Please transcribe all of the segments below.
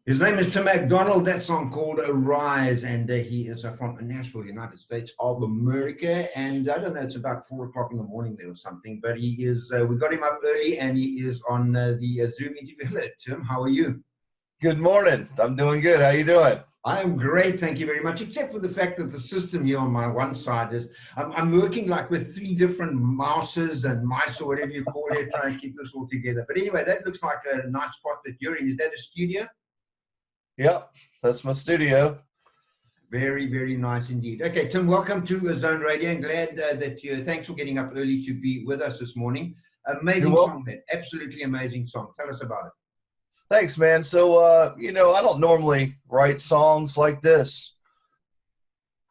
His name is Tim McDonald. That song called Arise, and he is from Nashville, United States of America. And I don't know, it's about 4 o'clock in the morning there or something, but he is, we got him up early and he is on the Zoom interview. Hello, Tim. How are you? Good morning. I'm doing good. How you doing? I am great, thank you very much, except for the fact that the system here on my one side is, I'm working like with 3 different mouses and mice or whatever you call it, trying to keep this all together. But anyway, that looks like a nice spot that you're in. Is that a studio? Yep, that's my studio. Very, very nice indeed. Okay, Tim, welcome to Zone Radio. I'm glad that thanks for getting up early to be with us this morning. Amazing song, man. Absolutely amazing song. Tell us about it. Thanks, man. So, I don't normally write songs like this,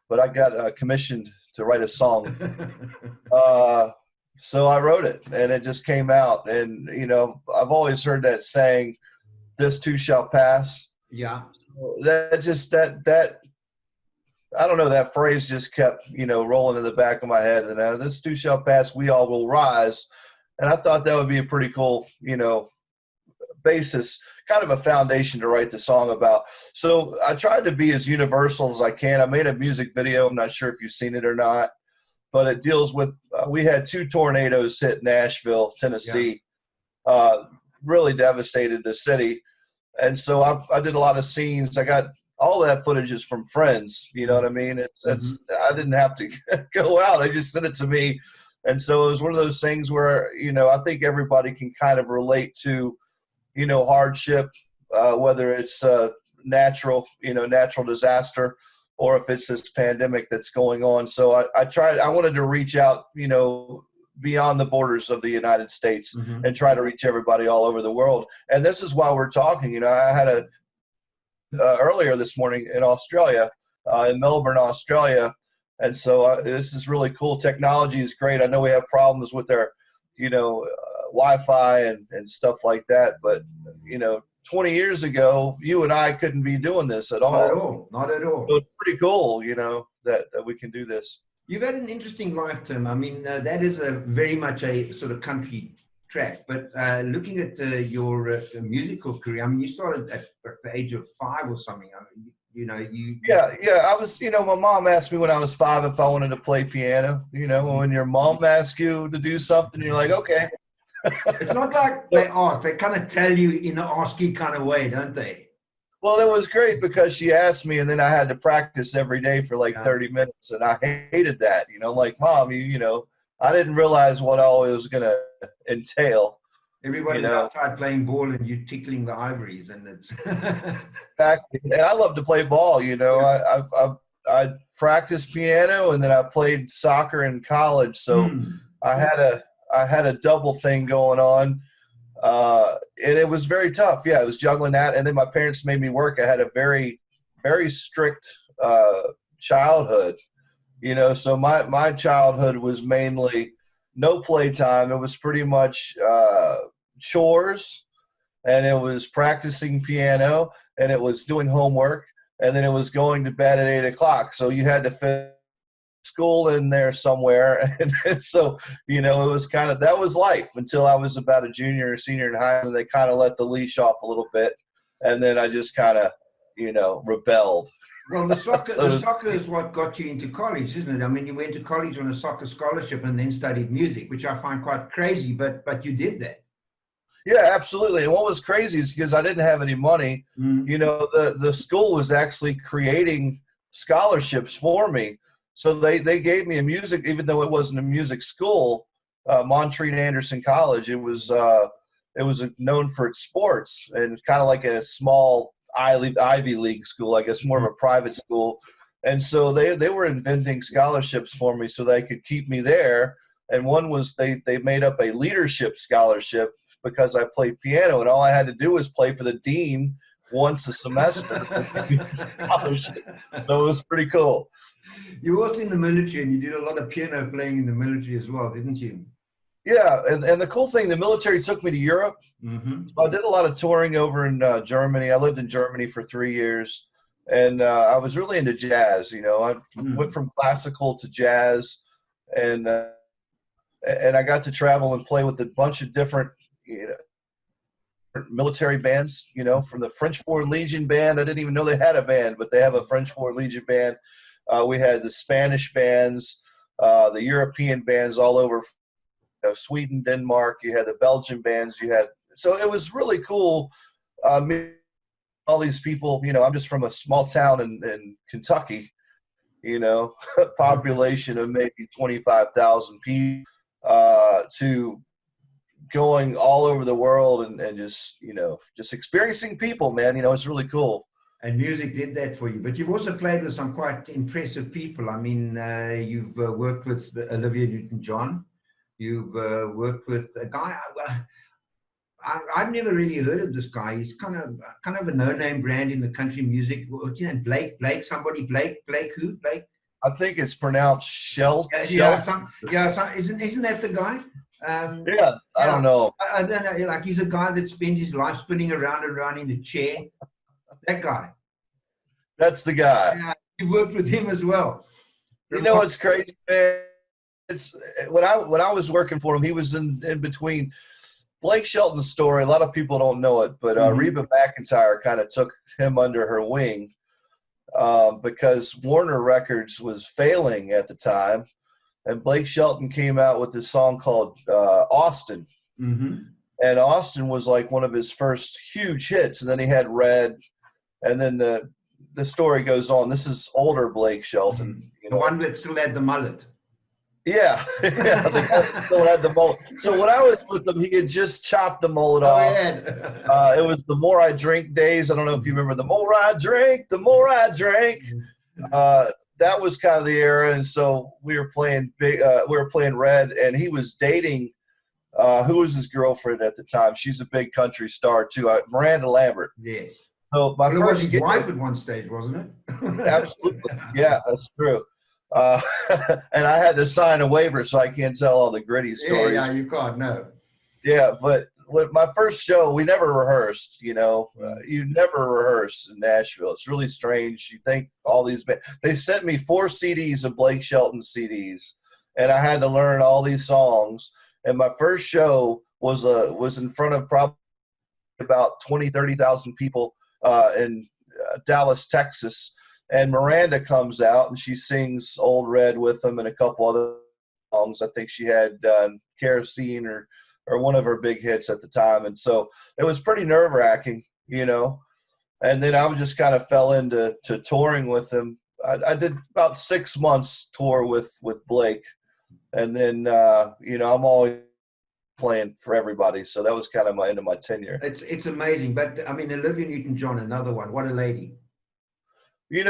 but I got commissioned to write a song. So I wrote it, and it just came out. And, I've always heard that saying, "This too shall pass." Yeah. So that I don't know, that phrase just kept, rolling in the back of my head. And this too shall pass, we all will rise. And I thought that would be a pretty cool, basis, kind of a foundation to write the song about. So I tried to be as universal as I can. I made a music video. I'm not sure if you've seen it or not, but it deals with, we had 2 tornadoes hit Nashville, Tennessee, really devastated the city. And so I did a lot of scenes. I got all that footage is from friends. You know what I mean? I didn't have to go out. They just sent it to me. And so it was one of those things where, I think everybody can kind of relate to, hardship, whether it's natural disaster, or if it's this pandemic that's going on. So I wanted to reach out, beyond the borders of the United States and try to reach everybody all over the world. And this is why we're talking. I had earlier this morning in Australia, in Melbourne, Australia. And so this is really cool. Technology is great. I know we have problems with our, Wi-Fi and stuff like that. But, 20 years ago, you and I couldn't be doing this at all. Not at all. Not at all. So it's pretty cool, that we can do this. You've had an interesting life, Tim. I mean, that is very much a sort of country track. But looking at your musical career, I mean, you started at the age of 5 or something. I mean, Yeah. I was, my mom asked me when I was 5 if I wanted to play piano. When your mom asks you to do something, you're like, okay. It's not like they ask. They kind of tell you in an asky kind of way, don't they? Well, it was great because she asked me, and then I had to practice every day for like 30 minutes, and I hated that. Like, Mom, I didn't realize what all it was going to entail. Everybody's outside playing ball, and you tickling the ivories, and it's Exactly. And I love to play ball. I practiced piano, and then I played soccer in college, so I had a double thing going on. And it was very tough. Yeah, it was juggling that. And then my parents made me work. I had a very, very strict childhood, so my childhood was mainly no playtime. It was pretty much chores, and it was practicing piano, and it was doing homework, and then it was going to bed at 8 o'clock. So you had to fit school in there somewhere. And so, it was kind of, that was life until I was about a junior or senior in high school. They kind of let the leash off a little bit. And then I just kind of, rebelled. Well, the soccer is what got you into college, isn't it? I mean, you went to college on a soccer scholarship and then studied music, which I find quite crazy, but you did that. Yeah, absolutely. And what was crazy is because I didn't have any money, the school was actually creating scholarships for me. So they gave me a music, even though it wasn't a music school, Montreat Anderson College. It was known for its sports, and kind of like a small Ivy League school, I guess, more of a private school. And so they were inventing scholarships for me so they could keep me there. And one was they made up a leadership scholarship because I played piano, and all I had to do was play for the dean once a semester. So it was pretty cool. You were also in the military, and you did a lot of piano playing in the military as well, didn't you? Yeah, and the cool thing, the military took me to Europe. So I did a lot of touring over in Germany. I lived in Germany for 3 years, and I was really into jazz. I went from classical to jazz, and I got to travel and play with a bunch of different military bands, from the French Foreign Legion band. I didn't even know they had a band, but they have a French Foreign Legion band. We had the Spanish bands, the European bands all over, Sweden, Denmark. You had the Belgian bands. So it was really cool. All these people, I'm just from a small town in Kentucky, population of maybe 25,000 people, to going all over the world and just experiencing people, man. It's really cool. And music did that for you. But you've also played with some quite impressive people. I mean, you've worked with Olivia NewtonJohn. You've worked with a guy. I've never really heard of this guy. He's kind of a no-name brand in the country music. What's his name? Blake who? Blake? I think it's pronounced Shelton. Isn't that the guy? I don't know. I don't know. Like, he's a guy that spends his life spinning around and around in a chair. That guy. That's the guy. Yeah, you worked with him as well. It's crazy, man. It's when I was working for him, he was in between. Blake Shelton's story, a lot of people don't know it, but Reba McEntire kind of took him under her wing because Warner Records was failing at the time, and Blake Shelton came out with this song called Austin. Mm-hmm. And Austin was like one of his first huge hits, and then he had Red, and then the story goes on. This is older Blake Shelton. The one that still had the mullet. Yeah, the guy still had the mullet. So when I was with him, he had just chopped the mullet off. Yeah. It was the More I Drink days. I don't know if you remember the More I Drink, the More I Drink. That was kind of the era, and so we were playing Red, and he was dating. Who was his girlfriend at the time? She's a big country star too, Miranda Lambert. Yeah. So my first his wife at one stage, wasn't it? Absolutely. Yeah, that's true. And I had to sign a waiver, so I can't tell all the gritty stories. Yeah, you can't, no. Yeah, but with my first show, we never rehearsed, you never rehearse in Nashville. It's really strange. You think all these they sent me 4 CDs of Blake Shelton CDs, and I had to learn all these songs. And my first show was in front of probably about 30,000 people in Dallas, Texas. And Miranda comes out and she sings Old Red with them and a couple other songs. I think she had Kerosene or one of her big hits at the time. And so it was pretty nerve-wracking, And then I just kind of fell into touring with him. I did about 6 months tour with Blake. And then, I'm always playing for everybody. So that was kind of my end of my tenure. It's amazing. But, I mean, Olivia Newton-John, another one. What a lady.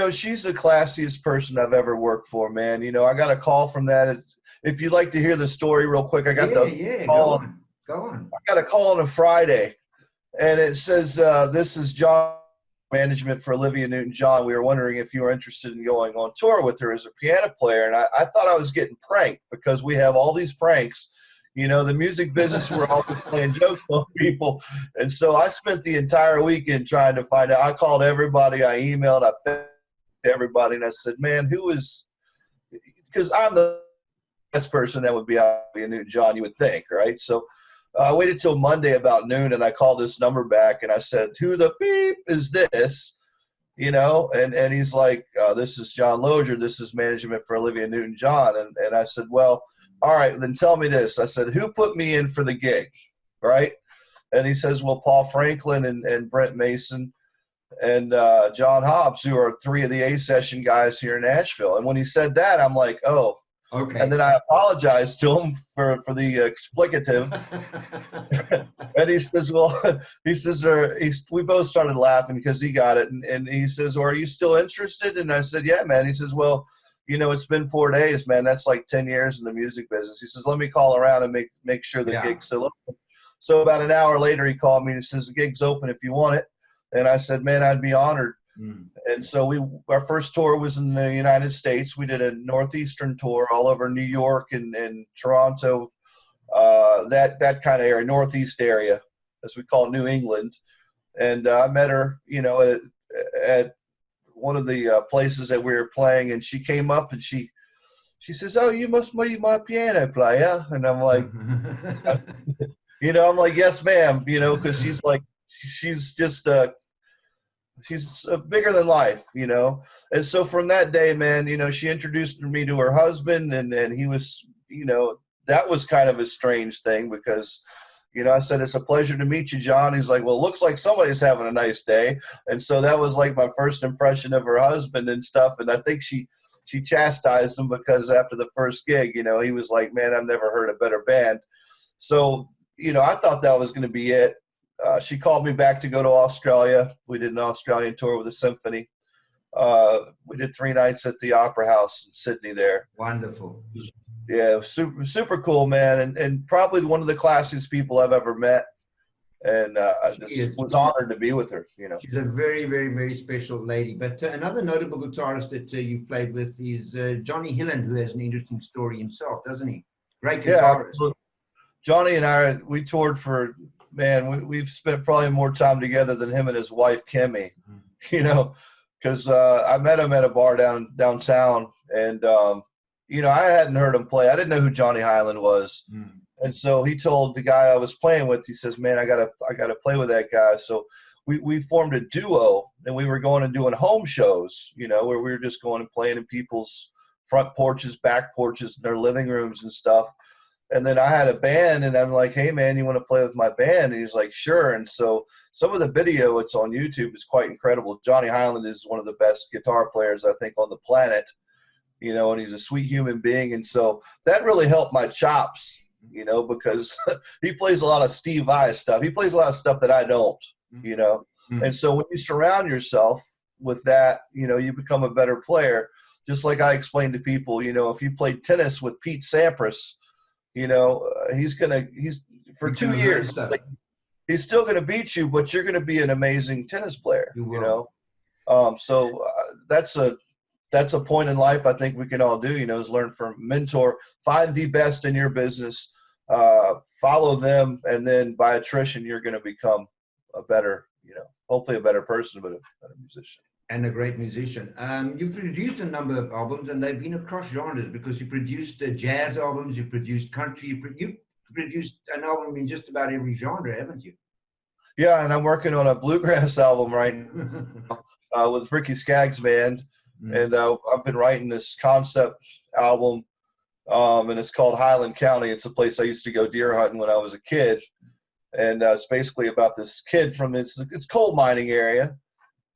She's the classiest person I've ever worked for, man. I got a call from that. If you'd like to hear the story real quick, I got call. Go on. I got a call on a Friday, and it says, this is John, management for Olivia Newton-John. We were wondering if you were interested in going on tour with her as a piano player. And I thought I was getting pranked because we have all these pranks. The music business, we're always playing jokes on people. And so I spent the entire weekend trying to find out. I called everybody. I emailed. I fed everybody. And I said, man, who is – because I'm the best person that would be Olivia Newton-John, you would think, right? So I waited till Monday about noon, and I called this number back, and I said, who the beep is this? And he's like, this is John Lozier. This is management for Olivia Newton-John. And I said, well, all right, then tell me this. I said, who put me in for the gig, right? And he says, well, Paul Franklin and Brent Mason and John Hobbs, who are 3 of the A-Session guys here in Nashville. And when he said that, I'm like, oh. Okay. And then I apologized to him for the explicative. And he says, well, we both started laughing because he got it. And he says, well, are you still interested? And I said, yeah, man. He says, well, it's been 4 days, man. That's like 10 years in the music business. He says, let me call around and make sure the gig's still open. So about an hour later, he called me and he says, the gig's open if you want it. And I said, man, I'd be honored. And so our first tour was in the United States. We did a Northeastern tour all over New York and Toronto, that kind of area, Northeast area, as we call New England. And I met her, at one of the places that we were playing, and she came up and she says, oh, you must be my piano player. And I'm like, I'm like, yes, ma'am, because she's like she's just she's bigger than life, you know. And so from that day, man, you know, she introduced me to her husband, and he was, you know, that was kind of a strange thing because, you know, I said, it's a pleasure to meet you, John. He's like, well, it looks like somebody's having a nice day. And so that was like my first impression of her husband and stuff. And I think she chastised him because after the first gig, you know, he was like, man, I've never heard a better band. So, you know, I thought that was going to be it. She called me back to go to Australia. We did an Australian tour with a symphony. We did 3 nights at the Opera House in Sydney there. Wonderful. Yeah, it was super cool, man. And probably one of the classiest people I've ever met. And I just was honored to be with her, you know. She's a very, very, very special lady. But another notable guitarist that you've played with is Johnny Hilland, who has an interesting story himself, doesn't he? Great guitarist. Yeah, Johnny and I, we toured for, man, we've spent probably more time together than him and his wife, Kimmy, you know, because I met him at a bar downtown. And, you know, I hadn't heard him play. I didn't know who Johnny Highland was. And so he told the guy I was playing with, he says, man, I gotta play with that guy. So we formed a duo, and we were going and doing home shows, you know, where we were just going and playing in people's front porches, back porches, in their living rooms and stuff. And then I had a band, and I'm like, hey, man, you want to play with my band? And he's like, sure. And so some of the video it's on YouTube is quite incredible. Johnny Highland is one of the best guitar players, I think, on the planet, you know, and he's a sweet human being. And so that really helped my chops, you know, because he plays a lot of Steve Vai stuff. He plays a lot of stuff that I don't, you know. And so when you surround yourself with that, you know, you become a better player. Just like I explained to people, you know, if you played tennis with Pete Sampras, you know, he's for 2 years, like, he's still going to beat you, but you're going to be an amazing tennis player, you know. So that's a point in life I think we can all do, you know, is learn from mentor, find the best in your business, follow them, and then by attrition, you're going to become a better, you know, hopefully a better person, but a better musician. And a great musician. You've produced a number of albums, and they've been across genres because you produced jazz albums, you produced country, you produced an album in just about every genre, haven't you? Yeah, and I'm working on a bluegrass album right now with Ricky Skaggs Band. And I've been writing this concept album, and it's called Highland County. It's a place I used to go deer hunting when I was a kid. And it's basically about this kid from it's coal mining area.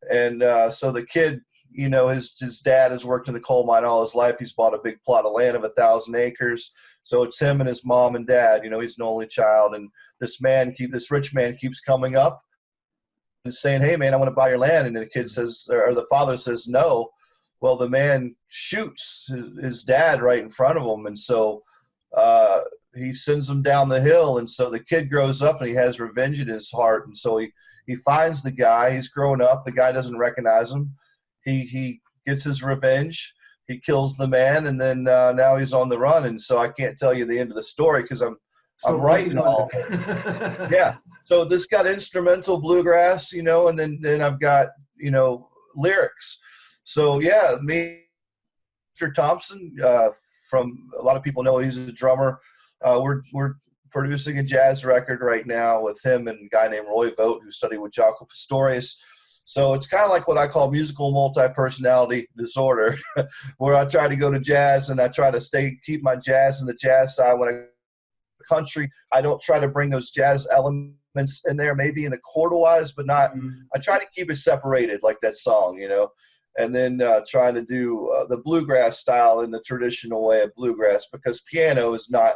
And so the kid, you know, his dad has worked in the coal mine all his life. He's bought a big plot of land of 1,000 acres. So it's him and his mom and dad. You know, he's an only child. And this rich man keeps coming up and saying, hey, man, I want to buy your land. And the kid says, or the father says, no. Well, the man shoots his dad right in front of him. And so he sends him down the hill. And so the kid grows up and he has revenge in his heart. And so he finds the guy. He's grown up. The guy doesn't recognize him. He gets his revenge. He kills the man. And then now he's on the run. And so I can't tell you the end of the story because I'm writing all. Yeah. So this got instrumental bluegrass, you know, and then I've got, you know, lyrics. So, yeah, me, Mr. Thompson, from a lot of people know he's a drummer. We're producing a jazz record right now with him and a guy named Roy Vogt who studied with Jaco Pastorius. So it's kind of like what I call musical multi-personality disorder, where I try to go to jazz and I try to keep my jazz in the jazz side. When I go to country, I don't try to bring those jazz elements in there, maybe in the chord-wise, but not. I try to keep it separated like that song, you know. And then trying to do the bluegrass style in the traditional way of bluegrass, because piano is not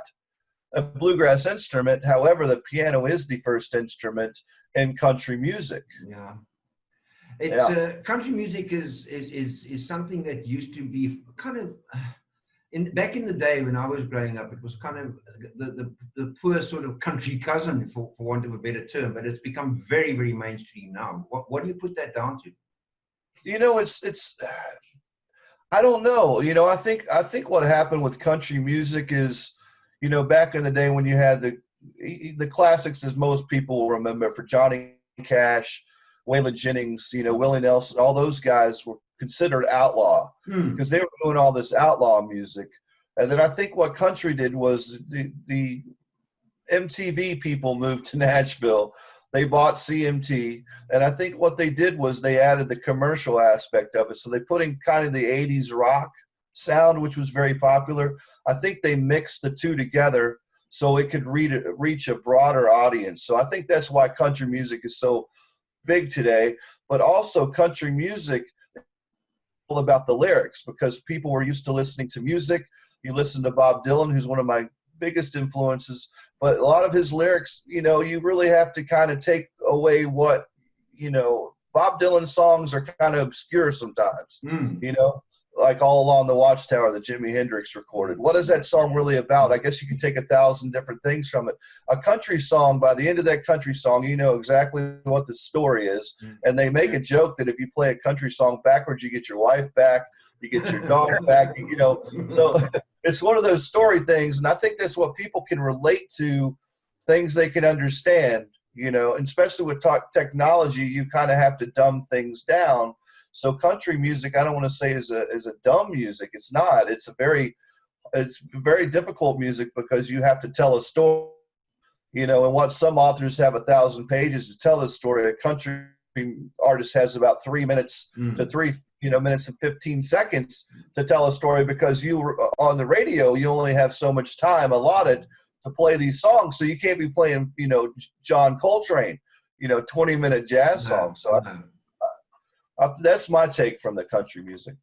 a bluegrass instrument. However, the piano is the first instrument in country music. Yeah. It's country music is something that used to be kind of back in the day when I was growing up, it was kind of the poor sort of country cousin, for want of a better term, but it's become very, very mainstream now. What do you put that down to? You know, it's I don't know. You know, I think what happened with country music is, you know, back in the day when you had the classics, as most people will remember, for Johnny Cash, Waylon Jennings, you know, Willie Nelson, all those guys were considered outlaw because they were doing all this outlaw music. And then I think what country did was the MTV people moved to Nashville. They bought CMT, and I think what they did was they added the commercial aspect of it. So they put in kind of the 80s rock sound, which was very popular. I think they mixed the two together so it could reach a broader audience. So I think that's why country music is so big today. But also country music all about the lyrics, because people were used to listening to music. You listen to Bob Dylan, who's one of my biggest influences, but a lot of his lyrics, you really have to kind of take away what, Bob Dylan songs are kind of obscure sometimes, like All Along the Watchtower that Jimi Hendrix recorded. What is that song really about? I guess you can take 1,000 different things from it. A country song, by the end of that country song, you know exactly what the story is. And they make a joke that if you play a country song backwards, you get your wife back, you get your dog back, So it's one of those story things. And I think that's what people can relate to, things they can understand, and especially with technology, you kind of have to dumb things down. So country music, I don't want to say is a dumb music. It's not. It's very difficult music because you have to tell a story, and what some authors have 1,000 pages to tell a story. A country artist has about 3 minutes to 3 minutes and 15 seconds to tell a story, because you on the radio, you only have so much time allotted to play these songs. So you can't be playing, John Coltrane, 20-minute jazz songs. So that's my take from the country music.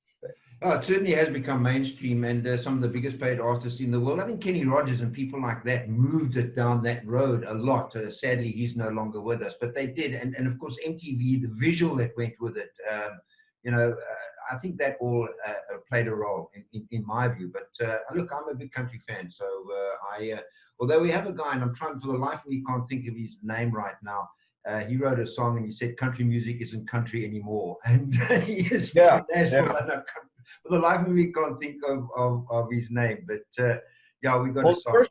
Oh, it certainly has become mainstream, and some of the biggest paid artists in the world. I think Kenny Rogers and people like that moved it down that road a lot. Sadly, he's no longer with us, but they did. And of course, MTV, the visual that went with it, I think that all played a role in my view. But look, I'm a big country fan, so although we have a guy, and I'm trying for the life of me, can't think of his name right now. He wrote a song and he said, "Country music isn't country anymore." And he is from Nashville. And for the life of me, can't think of his name. But we got a song.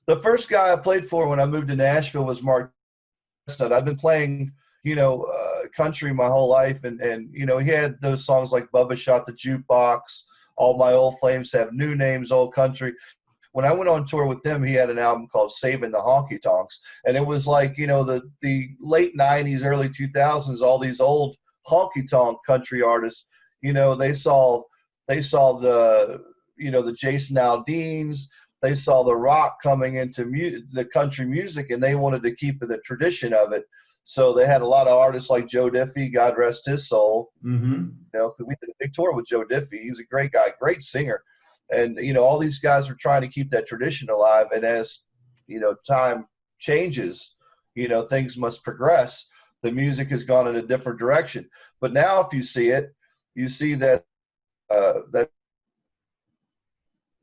The first guy I played for when I moved to Nashville was Mark Chestnut. I've been playing, country my whole life, and he had those songs like Bubba Shot the Jukebox, All My Old Flames Have New Names, Old Country. When I went on tour with him, he had an album called Saving the Honky Tonks. And it was like, the late 90s, early 2000s, all these old honky tonk country artists, they saw the, the Jason Aldeans, they saw the rock coming into the country music, and they wanted to keep the tradition of it. So they had a lot of artists like Joe Diffie, God rest his soul. Mm-hmm. Because we did a big tour with Joe Diffie. He was a great guy, great singer. And, all these guys are trying to keep that tradition alive. And as, time changes, things must progress. The music has gone in a different direction. But now if you see it, you see that, I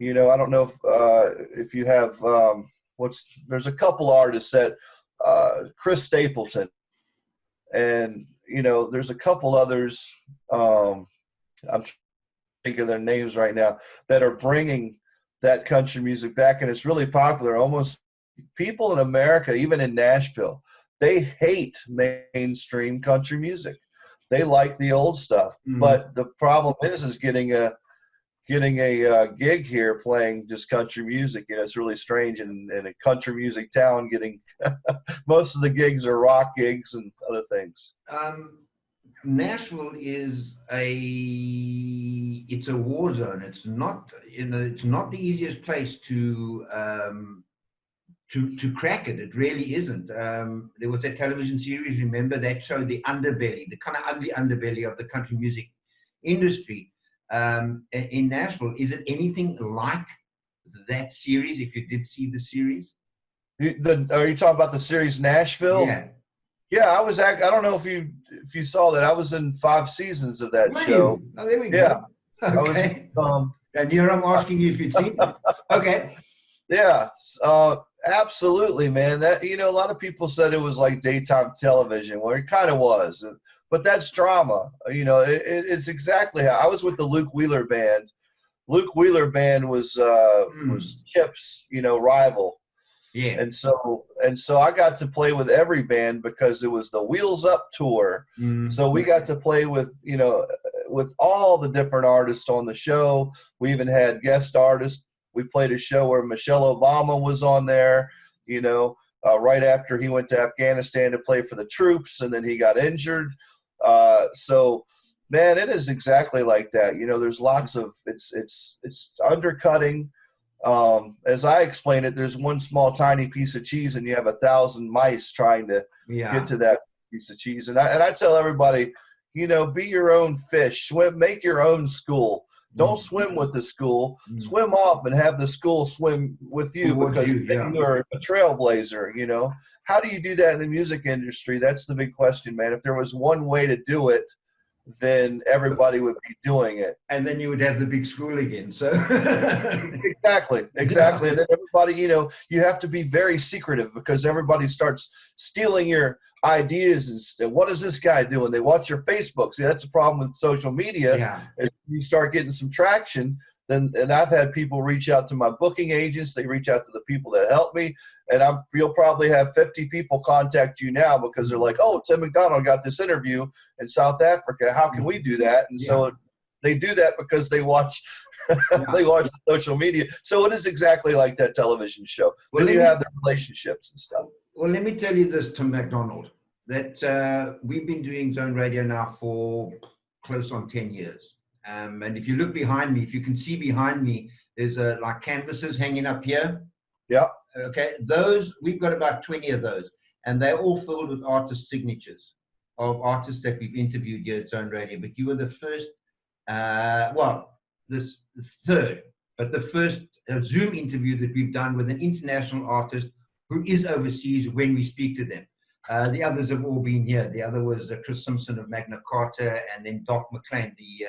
don't know if you have, there's a couple artists that, Chris Stapleton, and, there's a couple others, I'm think of their names right now, that are bringing that country music back, and it's really popular. Almost people in America, even in Nashville, they hate mainstream country music. They like the old stuff, but the problem is getting a gig here playing just country music. It's really strange, and in a country music town, getting most of the gigs are rock gigs and other things. Nashville is it's a war zone. It's not it's not the easiest place to crack it. It really isn't. There was that television series, remember, that showed the underbelly, the kind of ugly underbelly of the country music industry in Nashville. Is it anything like that series? If you did see the series, are you talking about the series Nashville? Yeah. Yeah, I was. I don't know if you saw that. I was in 5 seasons of that show. Oh, there we go. Yeah. Okay. And here I'm asking you if you'd seen it. Okay. Yeah, absolutely, man. That a lot of people said it was like daytime television. Well, it kind of was, but that's drama. It's exactly how I was with the Luke Wheeler Band. Luke Wheeler Band was Chip's rival. Yeah. And so I got to play with every band because it was the Wheels Up tour. Mm-hmm. So we got to play with all the different artists on the show. We even had guest artists. We played a show where Michelle Obama was on there. right after he went to Afghanistan to play for the troops, and then he got injured. So, man, it is exactly like that. You know, there's lots of it's undercutting. As I explain it, there's one small tiny piece of cheese, and you have 1,000 mice trying to get to that piece of cheese. And I tell everybody, you know, be your own fish. Swim, make your own school. Don't swim with the school. Swim off and have the school swim with you, because you're a trailblazer, you know. How do you do that in the music industry? That's the big question, man. If there was one way to do it, then everybody would be doing it. And then you would have the big school again. So Exactly. And then everybody, you know, you have to be very secretive, because everybody starts stealing your ideas and what is this guy doing? They watch your Facebook. See, that's the problem with social media. Is you start getting some traction. And I've had people reach out to my booking agents. They reach out to the people that help me. And you'll probably have 50 people contact you now, because they're like, oh, Tim McDonald got this interview in South Africa. How can we do that? And so they do that because they watch they watch social media. So it is exactly like that television show. Well, then you have the relationships and stuff. Well, let me tell you this, Tim McDonald, that we've been doing Zone Radio now for close on 10 years. And if you look behind me, if you can see behind me, there's like canvases hanging up here. Yeah. Okay. Those, we've got about 20 of those, and they're all filled with artist signatures of artists that we've interviewed here at Zone Radio. But you were the first, this third, but the first Zoom interview that we've done with an international artist who is overseas when we speak to them. The others have all been here. The other was Chris Simpson of Magna Carta, and then Doc McLean, the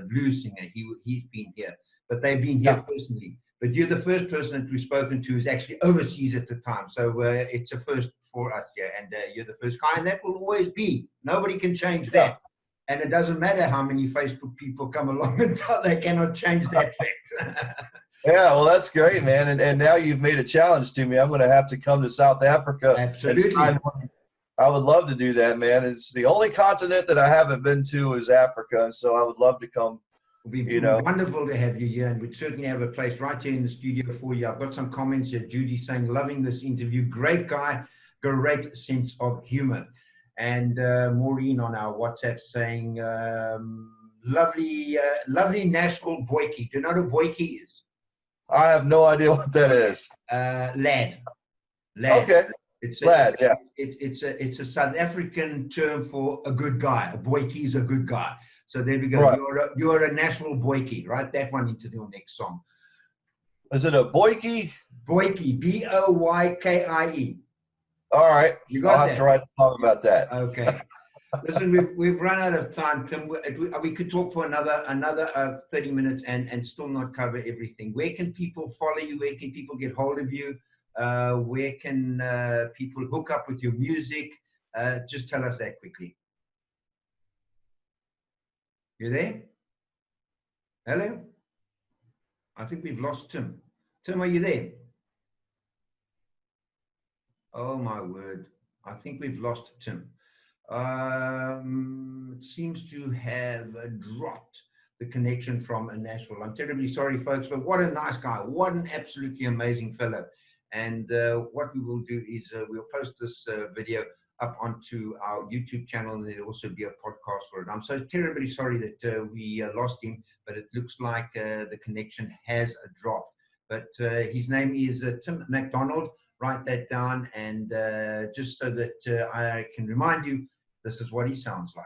blues singer. He's been here, but they've been here personally. But you're the first person that we've spoken to who's actually overseas at the time. So it's a first for us here, and you're the first guy, and that will always be. Nobody can change that. And it doesn't matter how many Facebook people come along until they cannot change that fact. Yeah, well, that's great, man. And now you've made a challenge to me. I'm going to have to come to South Africa. Absolutely. I would love to do that, man. It's the only continent that I haven't been to is Africa. And so I would love to come. It would be wonderful to have you here, and we'd certainly have a place right here in the studio for you. I've got some comments here. Judy saying, loving this interview. Great guy, great sense of humor. And Maureen on our WhatsApp saying, lovely Nashville boykie. Do you know what a boykie is? I have no idea what that is. Lad. Okay. It's lad, yeah. It's a South African term for a good guy. A boykie is a good guy. So there we go. Right. You're a Nashville boykie. Write that one into your next song. Is it a boykie? Boykie. B-O-Y-K-I-E. All right. You got I'll have to write a song about that. Okay. Listen, we've run out of time, Tim. We could talk for another 30 minutes and still not cover everything. Where can people follow you? Where can people get hold of you? Where can people hook up with your music? Just tell us that quickly. You there? Hello? I think we've lost Tim. Tim, are you there? Oh my word. I think we've lost Tim. It seems to have dropped the connection from Nashville. I'm terribly sorry, folks, but what a nice guy. What an absolutely amazing fellow. And what we will do is we'll post this video up onto our YouTube channel, and there'll also be a podcast for it. I'm so terribly sorry that we lost him, but it looks like the connection has dropped. But his name is Tim McDonald. Write that down, and just so that I can remind you, this is what he sounds like.